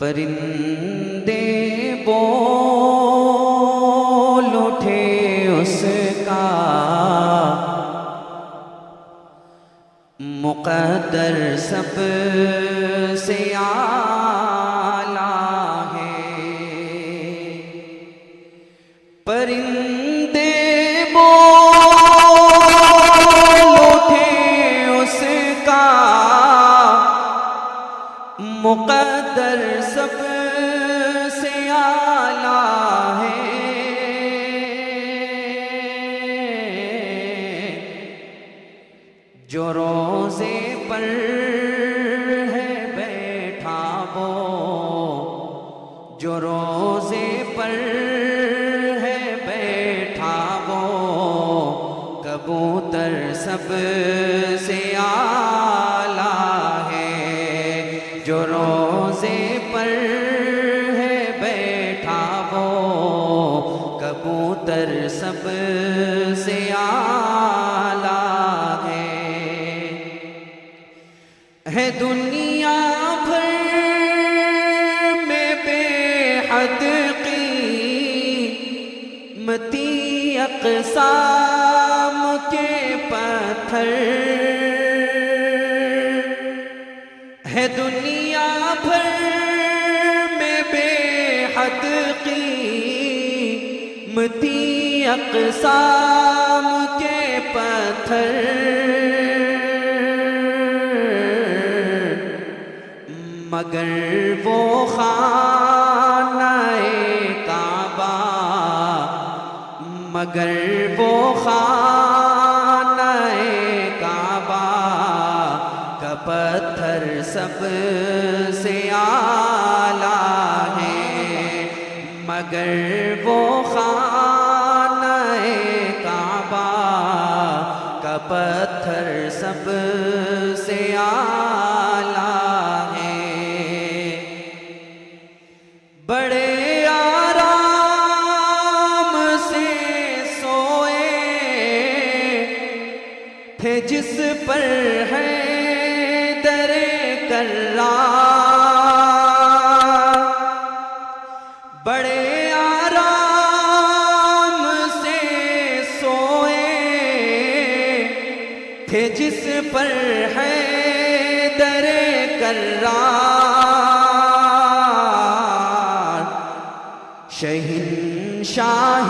پرندے بول اٹھے اس کا مقدر سب سے اعلیٰ ہے۔ پرندے بول اٹھے اس کا مقدر سب سے اعلیٰ ہے۔ جو روزے پر ہے بیٹھا وہ، جو روزے پر ہے بیٹھا وہ، کبوتر سب سے اعلیٰ ہے۔ جو روزے پر ہے بیٹھا وہ، کبوتر سب سے اعلیٰ ہے۔ دنیا بھر میں بے حد قیمتی اقسام کے پتھر ہے، دنیا بھر میں بے حد قیمتی اقسام کے پتھر، مگر وہ خانہ کعبہ، مگر وہ خانہ کعبہ کا پتھر سب سے اعلیٰ ہے۔ مگر وہ خانہ کعبہ کا پتھر سب سے اعلیٰ ہے۔ بڑے آرام سے سوئے تھے جس پر ہے در کرار، بڑے آرام سے سوئے تھے جس پر ہے در کرار، شہنشاہ